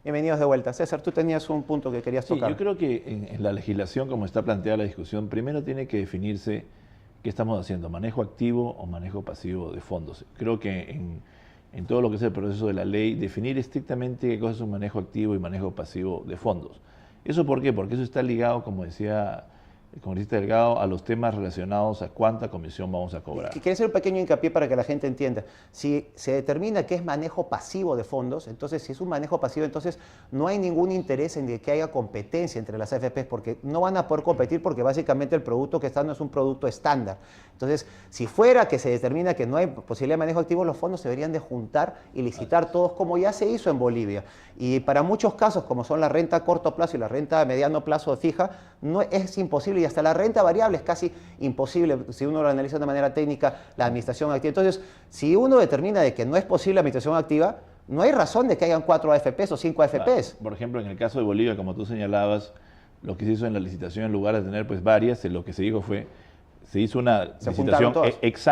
Bienvenidos de vuelta. César, tú tenías un punto que querías Sí, tocar. yo creo que en la legislación, como está planteada la discusión, primero tiene que definirse qué estamos haciendo, manejo activo o manejo pasivo de fondos. Creo que en todo lo que es el proceso de la ley, definir estrictamente qué cosa es un manejo activo y manejo pasivo de fondos. ¿Eso por qué? Porque eso está ligado, como decía el congresista Delgado, a los temas relacionados a cuánta comisión vamos a cobrar. Quiero hacer un pequeño hincapié para que la gente entienda. Si se determina que es manejo pasivo de fondos, entonces si es un manejo pasivo, entonces no hay ningún interés en que haya competencia entre las AFPs porque no van a poder competir porque básicamente el producto que está no es un producto estándar. Entonces, si fuera que se determina que no hay posibilidad de manejo activo, los fondos se deberían de juntar y licitar todos como ya se hizo en Bolivia. Y para muchos casos, como son la renta a corto plazo y la renta a mediano plazo fija, no es imposible y hasta la renta variable es casi imposible si uno lo analiza de manera técnica, la administración activa. Entonces, si uno determina de que no es posible la administración activa, no hay razón de que hayan 4 AFPs o 5 AFPs. Por ejemplo, en el caso de Bolivia, como tú señalabas, lo que se hizo en la licitación, en lugar de tener pues varias, lo que se dijo fue, se hizo una licitación ex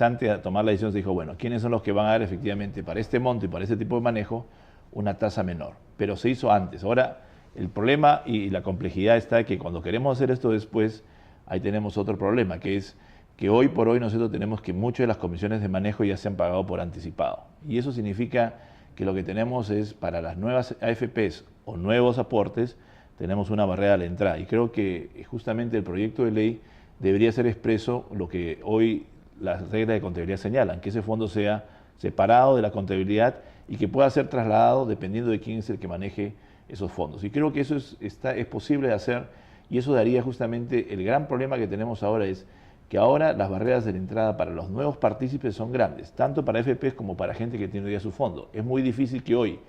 ante a tomar la decisión, se dijo, bueno, ¿quiénes son los que van a dar efectivamente para este monto y para este tipo de manejo una tasa menor? Pero se hizo antes. Ahora, el problema y la complejidad está que cuando queremos hacer esto después, ahí tenemos otro problema, que es que hoy por hoy nosotros tenemos que muchas de las comisiones de manejo ya se han pagado por anticipado. Y eso significa que lo que tenemos es, para las nuevas AFPs o nuevos aportes, tenemos una barrera a la entrada. Y creo que justamente el proyecto de ley debería ser expreso lo que hoy las reglas de contabilidad señalan, que ese fondo sea separado de la contabilidad y que pueda ser trasladado dependiendo de quién es el que maneje esos fondos. Y creo que eso es posible de hacer y eso daría justamente, el gran problema que tenemos ahora es que ahora las barreras de la entrada para los nuevos partícipes son grandes, tanto para AFPs como para gente que tiene ya su fondo. Es muy difícil que hoy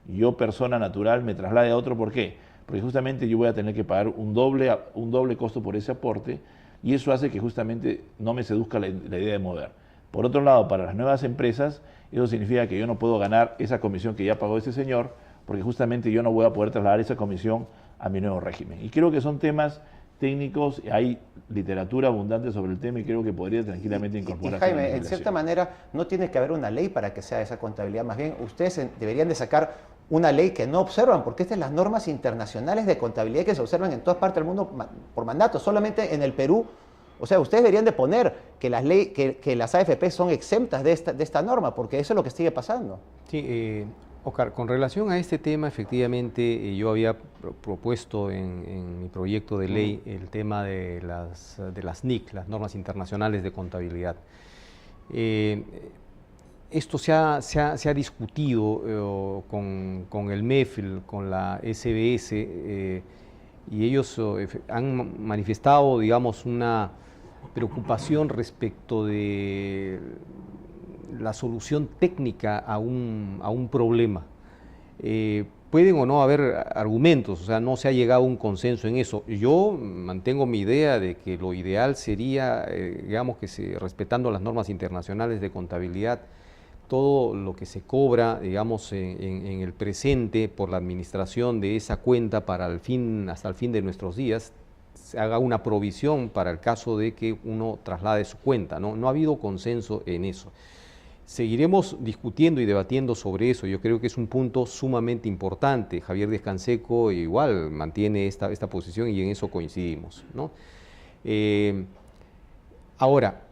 yo, persona natural, me traslade a otro. ¿Por qué? Porque justamente yo voy a tener que pagar un doble costo por ese aporte y eso hace que justamente no me seduzca la idea de mover. Por otro lado, para las nuevas empresas, eso significa que yo no puedo ganar esa comisión que ya pagó ese señor, porque justamente yo no voy a poder trasladar esa comisión a mi nuevo régimen. Y creo que son temas técnicos, hay literatura abundante sobre el tema y creo que podría tranquilamente incorporarse. Jaime, en cierta manera no tiene que haber una ley para que sea esa contabilidad, más bien ustedes deberían de sacar una ley que no observan, porque estas son las normas internacionales de contabilidad que se observan en todas partes del mundo por mandato, solamente en el Perú. O sea, ustedes deberían de poner que las AFP son exentas de esta norma, porque eso es lo que sigue pasando. Sí, Oscar, con relación a este tema, efectivamente, yo había propuesto en mi proyecto de ley el tema de las NIC, las normas internacionales de contabilidad. Esto se ha discutido con el MEF, con la SBS, y ellos han manifestado, digamos, una preocupación respecto de la solución técnica a un problema. Pueden o no haber argumentos, o sea, no se ha llegado a un consenso en eso. Yo mantengo mi idea de que lo ideal sería, digamos, respetando las normas internacionales de contabilidad, todo lo que se cobra, digamos, en el presente por la administración de esa cuenta hasta el fin de nuestros días, se haga una provisión para el caso de que uno traslade su cuenta, ¿no? No ha habido consenso en eso. Seguiremos discutiendo y debatiendo sobre eso. Yo creo que es un punto sumamente importante. Javier Díaz-Canseco igual mantiene esta posición y en eso coincidimos, ¿no? Ahora,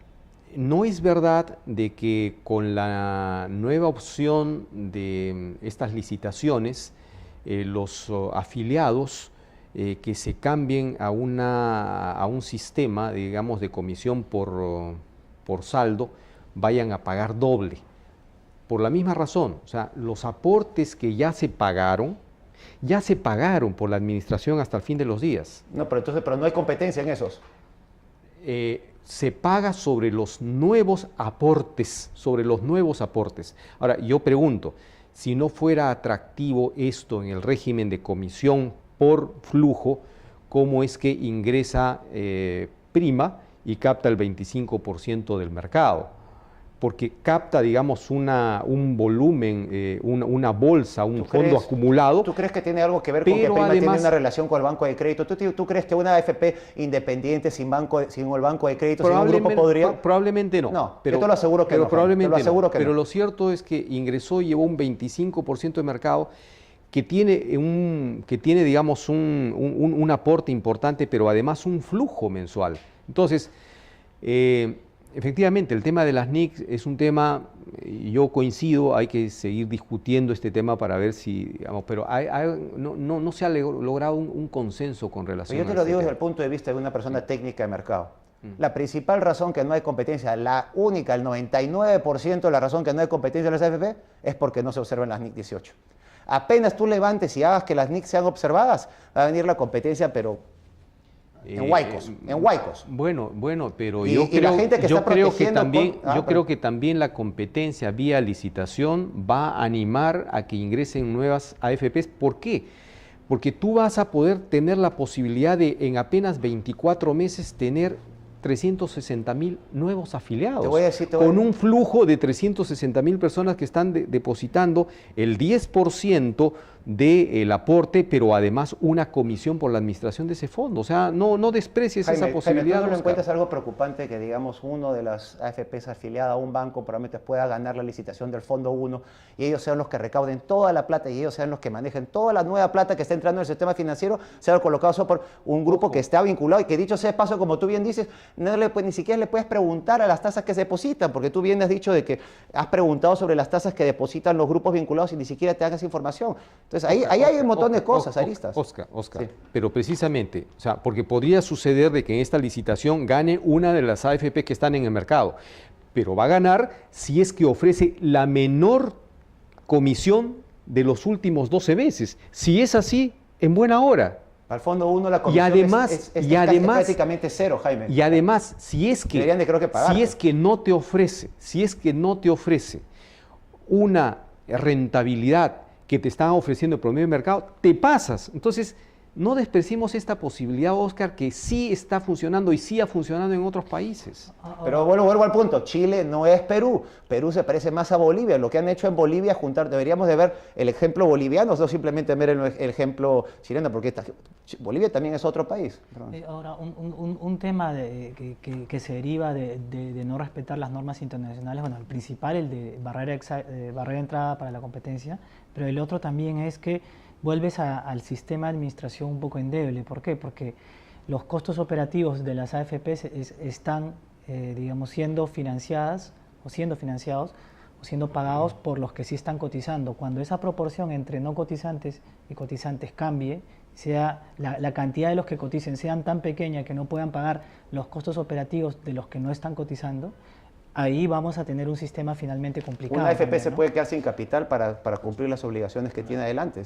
no es verdad de que con la nueva opción de estas licitaciones, los afiliados que se cambien a un sistema, digamos, de comisión por saldo, vayan a pagar doble. Por la misma razón, o sea, los aportes que ya se pagaron por la administración hasta el fin de los días. No, pero no hay competencia en esos. Se paga sobre los nuevos aportes, Ahora, yo pregunto, si no fuera atractivo esto en el régimen de comisión por flujo, ¿cómo es que ingresa prima y capta el 25% del mercado? Porque capta, digamos, un volumen, una bolsa, un fondo acumulado. ¿Tú crees que tiene algo que ver con que prima tiene una relación con el banco de crédito? ¿Tú crees que una AFP independiente sin el banco de crédito, sin un grupo podría? Probablemente no. No, yo te lo aseguro que no. Probablemente no. Pero lo cierto es que ingresó y llevó un 25% de mercado que tiene, digamos, un aporte importante, pero además un flujo mensual. Entonces, efectivamente, el tema de las NIC es un tema, yo coincido, hay que seguir discutiendo este tema para ver si, digamos, pero no se ha logrado un consenso con relación a Yo te lo digo desde el punto de vista de una persona técnica de mercado. La principal razón que no hay competencia, la única, el 99% de la razón que no hay competencia en las AFP es porque no se observan las NIC 18. Apenas tú levantes y hagas que las NIC sean observadas, va a venir la competencia, pero en huaicos. Bueno, pero yo creo que también la competencia vía licitación va a animar a que ingresen nuevas AFPs. ¿Por qué? Porque tú vas a poder tener la posibilidad de en apenas 24 meses tener 360.000 nuevos afiliados, con un flujo de 360.000 personas que están depositando el 10% del aporte, pero además una comisión por la administración de ese fondo. O sea, no desprecies esa posibilidad. Jaime, ¿tú no encuentras algo preocupante que, digamos, uno de las AFPs afiliada a un banco probablemente pueda ganar la licitación del Fondo 1 y ellos sean los que recauden toda la plata y ellos sean los que manejen toda la nueva plata que está entrando en el sistema financiero, sean colocados solo por un grupo que está vinculado y que, dicho sea de paso, como tú bien dices, ni siquiera le puedes preguntar a las tasas que se depositan, porque tú bien has dicho de que has preguntado sobre las tasas que depositan los grupos vinculados y ni siquiera te hagas información. Entonces, ahí hay un montón de cosas, aristas. Oscar, sí. Pero precisamente, o sea, porque podría suceder de que en esta licitación gane una de las AFP que están en el mercado, pero va a ganar si es que ofrece la menor comisión de los últimos 12 meses. Si es así, en buena hora. Al Fondo 1 la comisión es prácticamente cero, Jaime. Y además, si es que no te ofrece una rentabilidad que te están ofreciendo el promedio de mercado, te pasas. Entonces, no despreciemos esta posibilidad, Oscar, que sí está funcionando y sí ha funcionado en otros países. Pero vuelvo al punto, Chile no es Perú. Perú se parece más a Bolivia. Lo que han hecho en Bolivia es deberíamos de ver el ejemplo boliviano, no simplemente ver el ejemplo chileno, porque Bolivia también es otro país. Ahora, un tema que se deriva de no respetar las normas internacionales, bueno, el principal, el de barrera de entrada para la competencia, pero el otro también es que vuelves al sistema de administración un poco endeble. ¿Por qué? Porque los costos operativos de las AFPs están, digamos, siendo financiados o siendo pagados por los que sí están cotizando. Cuando esa proporción entre no cotizantes y cotizantes cambie, sea la cantidad de los que coticen sean tan pequeña que no puedan pagar los costos operativos de los que no están cotizando, ahí vamos a tener un sistema finalmente complicado. Una AFP se puede quedar sin capital para cumplir las obligaciones que tiene adelante.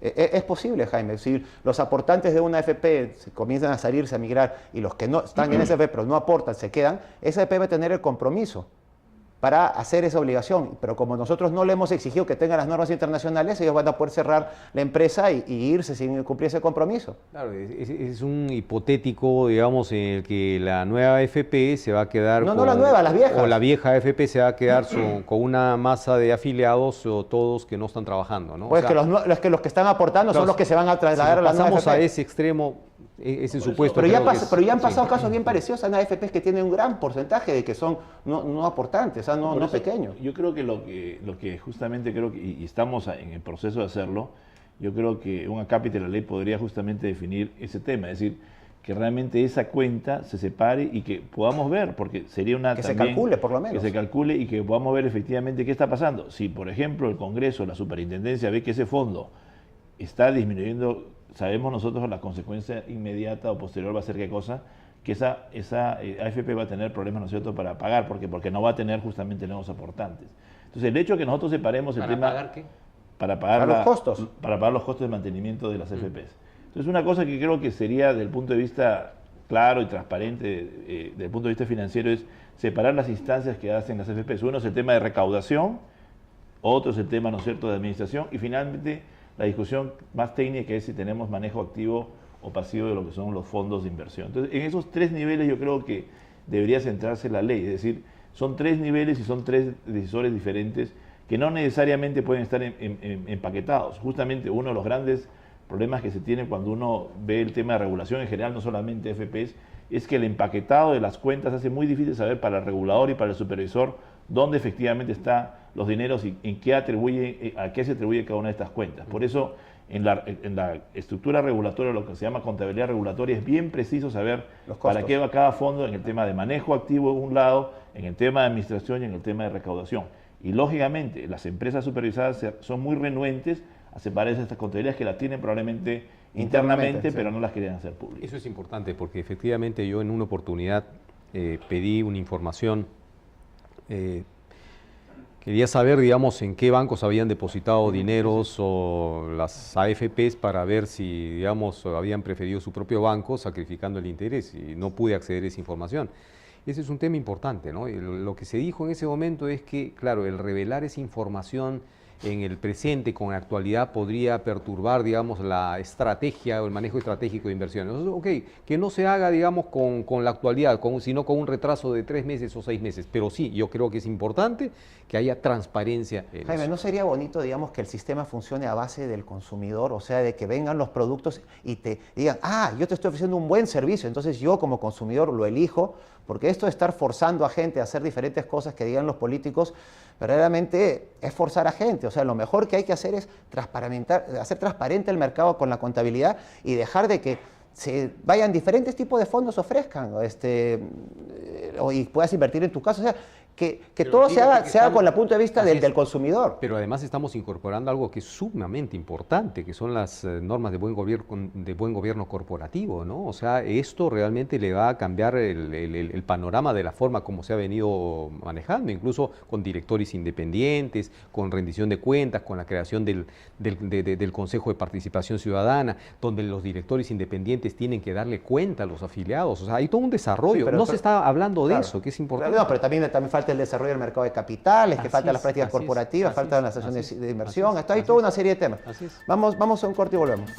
Es posible, Jaime. Si los aportantes de una AFP comienzan a salirse, a migrar, y los que no están en esa AFP pero no aportan, se quedan, esa AFP va a tener el compromiso para hacer esa obligación. Pero como nosotros no le hemos exigido que tengan las normas internacionales, ellos van a poder cerrar la empresa y irse sin cumplir ese compromiso. Claro, es un hipotético, digamos, en el que la nueva AFP se va a quedar... No la nueva, las viejas. O la vieja AFP se va a quedar con una masa de afiliados o todos que no están trabajando, ¿no? Pues los que están aportando son los que se van a trasladar a la nueva AFP. Pasamos a ese extremo, ese supuesto. Pero ya han pasado casos bien parecidos a una AFP que tienen un gran porcentaje de que son no aportantes, o sea, no pequeños. Yo creo que lo que justamente creo que, y estamos en el proceso de hacerlo, yo creo que un acápite de la ley podría justamente definir ese tema, es decir, que realmente esa cuenta se separe y que podamos ver, porque sería una... Que se calcule, por lo menos. Que se calcule y que podamos ver efectivamente qué está pasando. Si, por ejemplo, el Congreso, la Superintendencia ve que ese fondo está disminuyendo, sabemos nosotros la consecuencia inmediata o posterior va a ser qué cosa, que esa AFP va a tener problemas, ¿no es cierto?, para pagar, porque no va a tener justamente nuevos aportantes. Entonces, el hecho de que nosotros separemos el tema... ¿Para pagar qué? Para pagar los costos. Para pagar los costos de mantenimiento de las AFPs. Entonces, una cosa que creo que sería, desde el punto de vista claro y transparente, desde el punto de vista financiero, es separar las instancias que hacen las AFPs. Uno es el tema de recaudación, otro es el tema, ¿no es cierto?, de administración, y finalmente la discusión más técnica es si tenemos manejo activo o pasivo de lo que son los fondos de inversión. Entonces, en esos tres niveles yo creo que debería centrarse la ley, es decir, son tres niveles y son tres decisores diferentes que no necesariamente pueden estar empaquetados. Justamente uno de los grandes problemas que se tiene cuando uno ve el tema de regulación en general, no solamente AFPs, es que el empaquetado de las cuentas hace muy difícil saber para el regulador y para el supervisor dónde efectivamente están los dineros y en qué a qué se atribuye cada una de estas cuentas. Por eso, en la estructura regulatoria, lo que se llama contabilidad regulatoria, es bien preciso saber para qué va cada fondo en el tema de manejo activo de un lado, en el tema de administración y en el tema de recaudación. Y lógicamente, las empresas supervisadas son muy renuentes a separarse de estas contabilidades que las tienen probablemente internamente, sí, pero no las querían hacer públicas. Eso es importante porque efectivamente yo en una oportunidad pedí una información. Quería saber, digamos, en qué bancos habían depositado dineros o las AFPs para ver si, digamos, habían preferido su propio banco sacrificando el interés y no pude acceder a esa información. Ese es un tema importante, ¿no? Y lo que se dijo en ese momento es que, claro, el revelar esa información en el presente con la actualidad podría perturbar, digamos, la estrategia o el manejo estratégico de inversiones. Entonces, que no se haga, digamos, con la actualidad, sino con un retraso de 3 meses o 6 meses. Pero sí, yo creo que es importante que haya transparencia en Jaime, eso. ¿no sería bonito, digamos, que el sistema funcione a base del consumidor? O sea, de que vengan los productos y te digan, yo te estoy ofreciendo un buen servicio, entonces yo como consumidor lo elijo, porque esto de estar forzando a gente a hacer diferentes cosas que digan los políticos, verdaderamente es forzar a gente. O sea, lo mejor que hay que hacer es hacer transparente el mercado con la contabilidad y dejar de que se vayan diferentes tipos de fondos ofrezcan y puedas invertir en tu casa. O sea, que todo se haga con el punto de vista del consumidor. Pero además estamos incorporando algo que es sumamente importante, que son las normas de buen gobierno corporativo, ¿no? O sea, esto realmente le va a cambiar el panorama de la forma como se ha venido manejando, incluso con directores independientes, con rendición de cuentas, con la creación del Consejo de Participación Ciudadana, donde los directores independientes tienen que darle cuenta a los afiliados. O sea, hay todo un desarrollo. Sí, se está hablando de eso, que es importante. No, pero también falta el desarrollo del mercado de capitales, que faltan las prácticas corporativas, faltan las estaciones de inversión, hay toda una serie de temas. Vamos a un corte y volvemos.